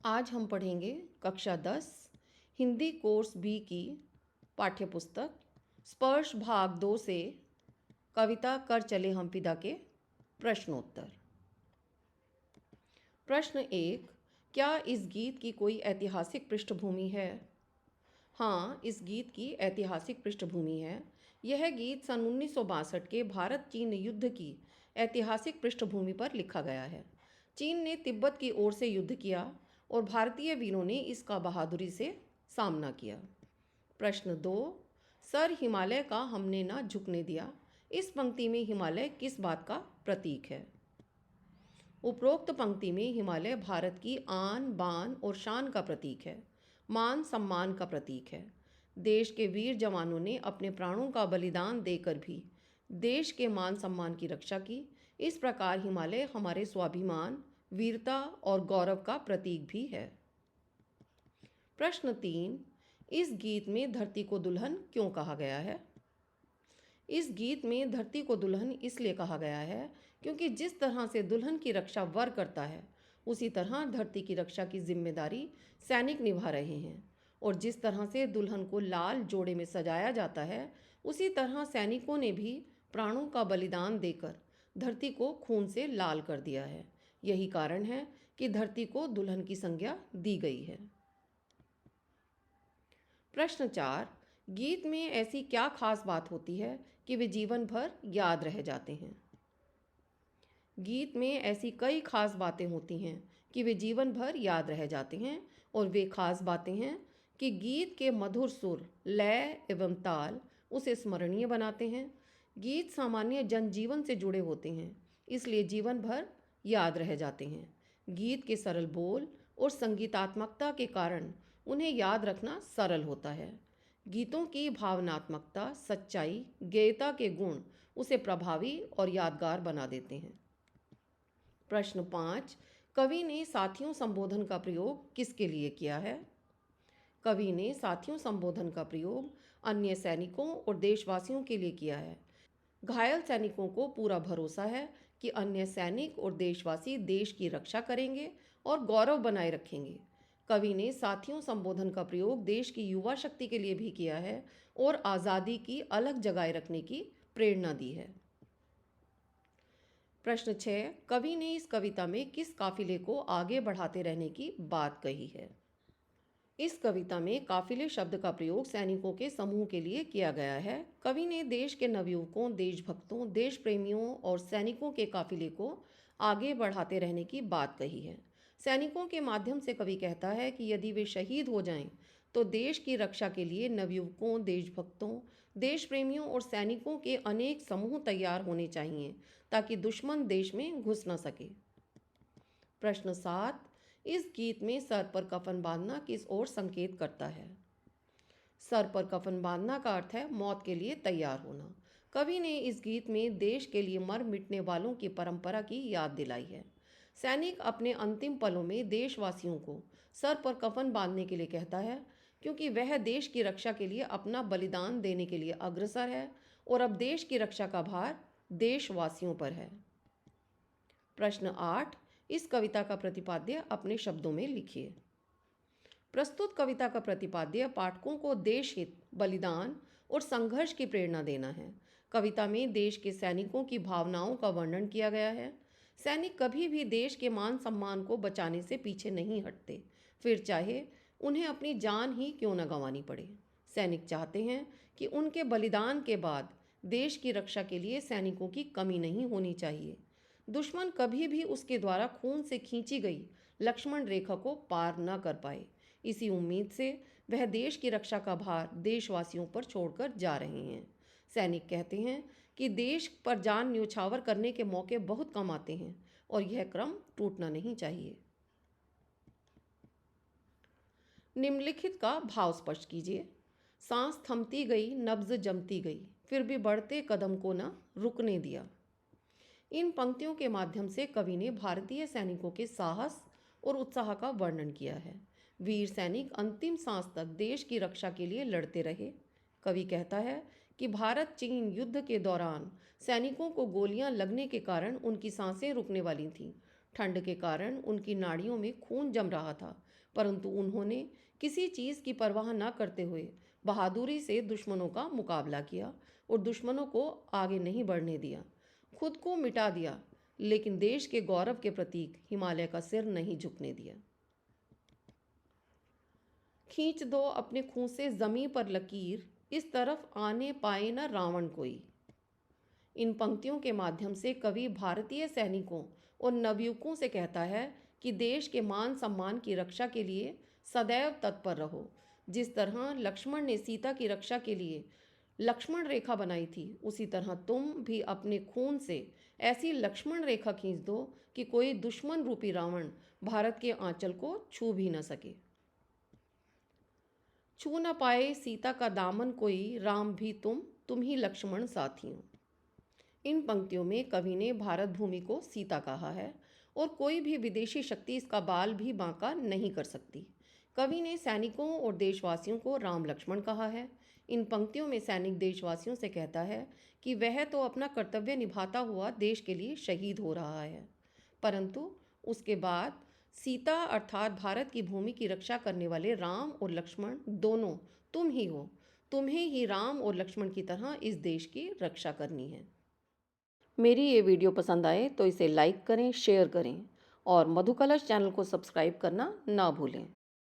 आज हम पढ़ेंगे कक्षा 10 हिंदी कोर्स बी की पाठ्यपुस्तक स्पर्श भाग 2 से कविता कर चले हम पिता के प्रश्नोत्तर। प्रश्न 1, क्या इस गीत की कोई ऐतिहासिक पृष्ठभूमि है? हाँ, इस गीत की ऐतिहासिक पृष्ठभूमि है। यह गीत सन 1962 के भारत चीन युद्ध की ऐतिहासिक पृष्ठभूमि पर लिखा गया है। चीन ने तिब्बत की ओर से युद्ध किया और भारतीय वीरों ने इसका बहादुरी से सामना किया। प्रश्न 2, सर हिमालय का हमने ना झुकने दिया। इस पंक्ति में हिमालय किस बात का प्रतीक है? उपरोक्त पंक्ति में हिमालय भारत की आन बान और शान का प्रतीक है, मान सम्मान का प्रतीक है। देश के वीर जवानों ने अपने प्राणों का बलिदान देकर भी देश के मान सम्मान की रक्षा की। इस प्रकार हिमालय हमारे स्वाभिमान, वीरता और गौरव का प्रतीक भी है। प्रश्न 3, इस गीत में धरती को दुल्हन क्यों कहा गया है? इस गीत में धरती को दुल्हन इसलिए कहा गया है क्योंकि जिस तरह से दुल्हन की रक्षा वर करता है, उसी तरह धरती की रक्षा की जिम्मेदारी सैनिक निभा रहे हैं। और जिस तरह से दुल्हन को लाल जोड़े में सजाया जाता है, उसी तरह सैनिकों ने भी प्राणों का बलिदान देकर धरती को खून से लाल कर दिया है। यही कारण है कि धरती को दुल्हन की संज्ञा दी गई है। प्रश्न 4, गीत में ऐसी क्या खास बात होती है कि वे जीवन भर याद रह जाते हैं? गीत में ऐसी कई खास बातें होती हैं कि वे जीवन भर याद रह जाते हैं, और वे खास बातें हैं कि गीत के मधुर सुर, लय एवं ताल उसे स्मरणीय बनाते हैं। गीत सामान्य जनजीवन से जुड़े होते हैं, इसलिए जीवन भर याद रह जाते हैं। गीत के सरल बोल और संगीतात्मकता के कारण उन्हें याद रखना सरल होता है। गीतों की भावनात्मकता, सच्चाई, गेयता के गुण उसे प्रभावी और यादगार बना देते हैं। प्रश्न 5, कवि ने साथियों संबोधन का प्रयोग किसके लिए किया है? कवि ने साथियों संबोधन का प्रयोग अन्य सैनिकों और देशवासियों के लिए किया है। घायल सैनिकों को पूरा भरोसा है कि अन्य सैनिक और देशवासी देश की रक्षा करेंगे और गौरव बनाए रखेंगे। कवि ने साथियों संबोधन का प्रयोग देश की युवा शक्ति के लिए भी किया है और आज़ादी की अलग जगाए रखने की प्रेरणा दी है। प्रश्न 6, कवि ने इस कविता में किस काफिले को आगे बढ़ाते रहने की बात कही है? इस कविता में काफिले शब्द का प्रयोग सैनिकों के समूह के लिए किया गया है। कवि ने देश के नवयुवकों, देशभक्तों, देश प्रेमियों और सैनिकों के काफिले को आगे बढ़ाते रहने की बात कही है। सैनिकों के माध्यम से कवि कहता है कि यदि वे शहीद हो जाएं, तो देश की रक्षा के लिए नवयुवकों, देशभक्तों, देश प्रेमियों और सैनिकों के अनेक समूह तैयार होने चाहिए ताकि दुश्मन देश में घुस न सके। प्रश्न 7, इस गीत में सर पर कफन बांधना किस ओर संकेत करता है? सर पर कफन बांधना का अर्थ है मौत के लिए तैयार होना। कवि ने इस गीत में देश के लिए मर मिटने वालों की परंपरा की याद दिलाई है। सैनिक अपने अंतिम पलों में देशवासियों को सर पर कफन बांधने के लिए कहता है, क्योंकि वह देश की रक्षा के लिए अपना बलिदान देने के लिए अग्रसर है और अब देश की रक्षा का भार देशवासियों पर है। प्रश्न 8, इस कविता का प्रतिपाद्य अपने शब्दों में लिखिए। प्रस्तुत कविता का प्रतिपाद्य पाठकों को देश हित, बलिदान और संघर्ष की प्रेरणा देना है। कविता में देश के सैनिकों की भावनाओं का वर्णन किया गया है। सैनिक कभी भी देश के मान सम्मान को बचाने से पीछे नहीं हटते, फिर चाहे उन्हें अपनी जान ही क्यों न गंवानी पड़े। सैनिक चाहते हैं कि उनके बलिदान के बाद देश की रक्षा के लिए सैनिकों की कमी नहीं होनी चाहिए। दुश्मन कभी भी उसके द्वारा खून से खींची गई लक्ष्मण रेखा को पार न कर पाए। इसी उम्मीद से वह देश की रक्षा का भार देशवासियों पर छोड़कर जा रहे हैं। सैनिक कहते हैं कि देश पर जान न्यौछावर करने के मौके बहुत कम आते हैं और यह क्रम टूटना नहीं चाहिए। निम्नलिखित का भाव स्पष्ट कीजिए। सांस थमती गई, नब्ज जमती गई, फिर भी बढ़ते कदम को न रुकने दिया। इन पंक्तियों के माध्यम से कवि ने भारतीय सैनिकों के साहस और उत्साह का वर्णन किया है। वीर सैनिक अंतिम सांस तक देश की रक्षा के लिए लड़ते रहे। कवि कहता है कि भारत चीन युद्ध के दौरान सैनिकों को गोलियां लगने के कारण उनकी सांसें रुकने वाली थीं। ठंड के कारण उनकी नाड़ियों में खून जम रहा था, परंतु उन्होंने किसी चीज़ की परवाह न करते हुए बहादुरी से दुश्मनों का मुकाबला किया और दुश्मनों को आगे नहीं बढ़ने दिया। खुद को मिटा दिया, लेकिन देश के गौरव के प्रतीक हिमालय का सिर नहीं झुकने दिया। खींच दो अपने खून से जमी पर लकीर, इस तरफ आने पाए न रावण कोई। इन पंक्तियों के माध्यम से कवि भारतीय सैनिकों और नवयुवकों से कहता है कि देश के मान सम्मान की रक्षा के लिए सदैव तत्पर रहो। जिस तरह लक्ष्मण ने सीता की रक्षा के लिए लक्ष्मण रेखा बनाई थी, उसी तरह तुम भी अपने खून से ऐसी लक्ष्मण रेखा खींच दो कि कोई दुश्मन रूपी रावण भारत के आंचल को छू भी न सके। छू न पाए सीता का दामन कोई, राम भी तुम ही लक्ष्मण साथियों। इन पंक्तियों में कवि ने भारत भूमि को सीता कहा है और कोई भी विदेशी शक्ति इसका बाल भी बांका नहीं कर सकती। कवि ने सैनिकों और देशवासियों को राम लक्ष्मण कहा है। इन पंक्तियों में सैनिक देशवासियों से कहता है कि वह तो अपना कर्तव्य निभाता हुआ देश के लिए शहीद हो रहा है, परंतु उसके बाद सीता अर्थात भारत की भूमि की रक्षा करने वाले राम और लक्ष्मण दोनों तुम ही हो। तुम्हें ही राम और लक्ष्मण की तरह इस देश की रक्षा करनी है। मेरी ये वीडियो पसंद आए तो इसे लाइक करें, शेयर करें और मधुकलश चैनल को सब्सक्राइब करना ना भूलें।